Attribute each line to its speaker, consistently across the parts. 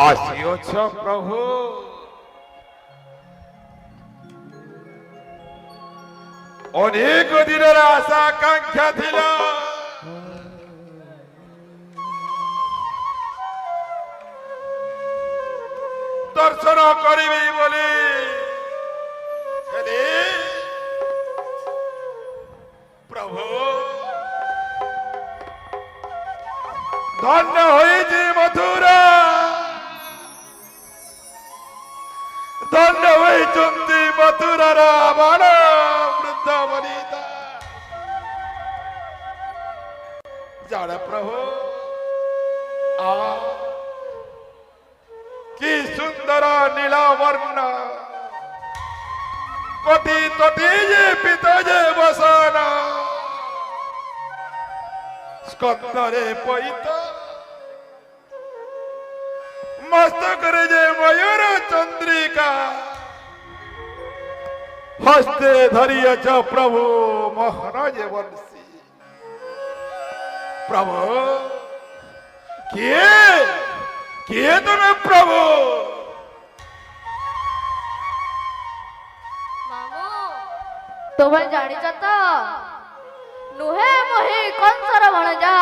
Speaker 1: আসিଅছ প্রভু। অনেক দিনের আশা আকাঙ্ক্ষা ছিল দর্শন করিবি বলে, হেলে প্রভু ধন্য হয়েছে মথুরা, ধন্য হয়েଛନ୍ତି মথুরার বাଳ বৃদ্ধ বনিতা। জানে প্রভু কি সুন্দর নীলবর্ণ, কোটি তটি যে পিত যে বসন, স্কন্দরে পৈত, মস্তকরে যে ময়ূর চন্দ্রিকা, হস্তে ধরিয়েছ প্রভু মোহন যে বংশী। প্রভু কে কে তুমি প্রভু?
Speaker 2: ମାମୁଁ ତୁମେ ଜାଣିଛ ତ ନୁହେଁ ମୋହି କଂସର ଭଣଜା,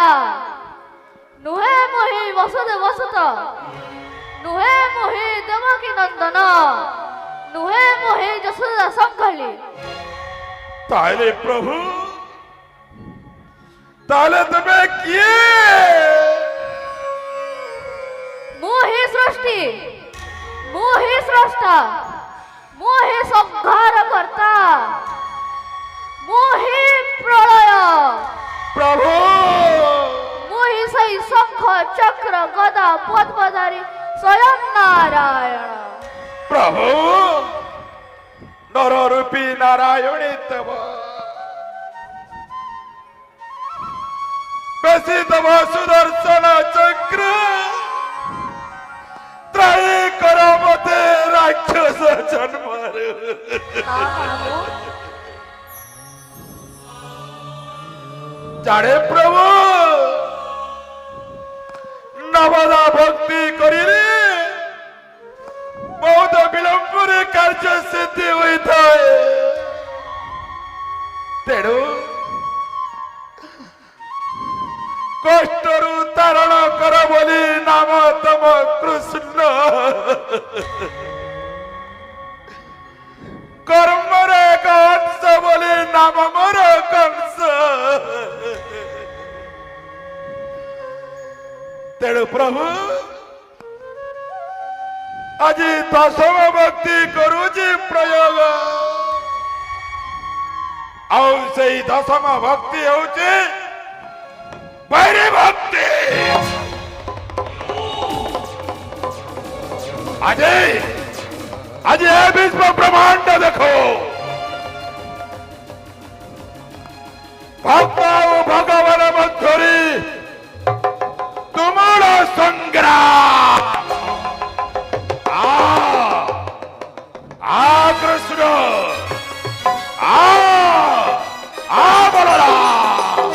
Speaker 2: ନୁହେଁ ମୋହି ବସୁଦେବ ସୁତ, ନୁହେଁ ମୋହି ଦେବକୀ ନନ୍ଦନ, ନୁହେଁ ମୋହି ଯଶୋଦା ସଂଖାଳି।
Speaker 1: তাহলে প্রভু, তাহলে তুমি কে?
Speaker 2: ମୁଁ ହିଁ ସୃଷ୍ଟି, ମୁଁ ହିଁ ସ୍ରଷ୍ଟା, ମୁଁ ହିଁ ସଂହାର କର୍ତ୍ତା, ମୁଁ ହିଁ ପ୍ରଳୟ,
Speaker 1: প্রভু
Speaker 2: ମୁଁ ହିଁ ସେଇ ଶଙ୍ଖ ଚକ୍ର ଗଦା ପଦ୍ମଧାରୀ ସ୍ୱୟଂ ନାରାୟଣ।
Speaker 1: প্রভু নররূপী নারায়ণী তব, বেশি তব সুদর্শন চক্র, ত্রাহি কর মতে রাক্ষস জন্মর। জানে প্রভু নবদা ভক্তি করিলে বহুত বিলম্বরে কার্য সিদ্ধি হইଥାଏ, তেণু কষ্টরু তারণ কর বলি নাম তম কৃষ্ণ। কর্মর এক অংশ বলি নাম মোর কংস। তেণু প্রভু আজি দশম ভক্তি করুছি প্রয়োগ, ଆଉ ସେଇ ଦଶମ ଭକ୍ତି ହଉଛି ବୈରୀ ଭକ୍ତି। ଆଜି ଆଜି ଏ ବିଶ୍ୱ ବ୍ରହ୍ମାଣ୍ଡ ଦେଖ, ଭକ୍ତ ଆଉ ଭଗବାନ ମଧ୍ୟରେ ତୁମର ସଂଗ୍ରାମ। কৃষ্ণ বলরাম।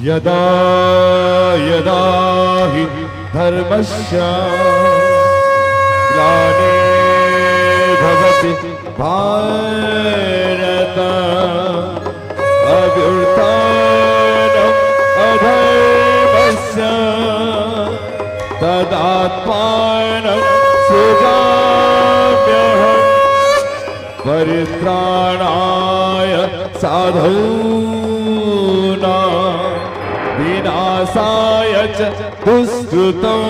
Speaker 1: यदा यदा हि धर्मस्य ग्लानिर्भवति भारत अभ्युत्थानम् अधर्मस्य तदात्मानं सृजाम्यहम् परित्राणाय साधूनां विनाशाय च दुष्कृतं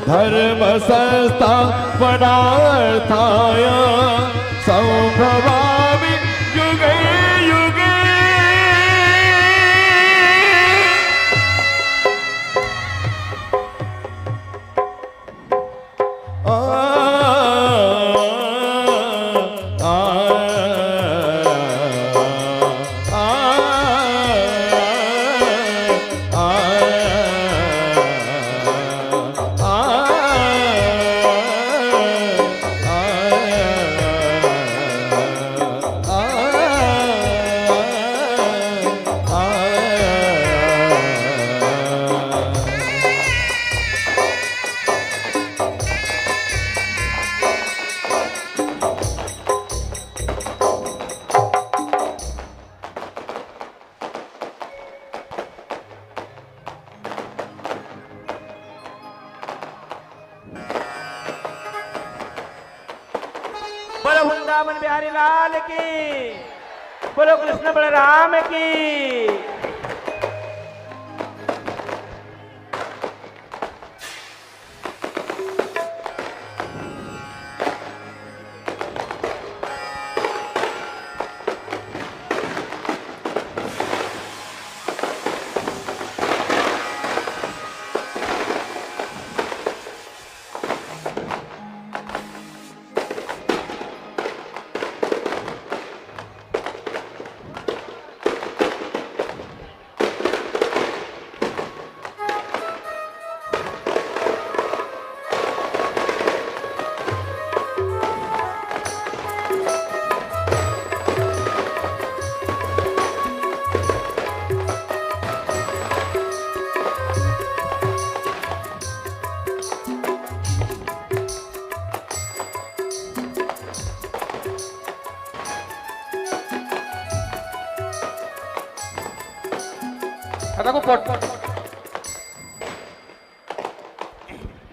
Speaker 1: धर्म संस्थापनार्थाय संभवामि युगे युगे।
Speaker 3: बोलो वृंदावन बिहारी लाल की, बोलो कृष्ण बलराम की।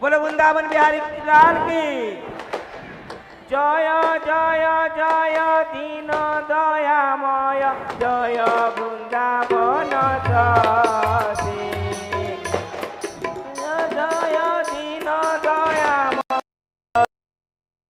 Speaker 3: बोलो वृंदावन बिहारी लाल की। जय जय जय दीन दयामय जय वृंदावन दासी।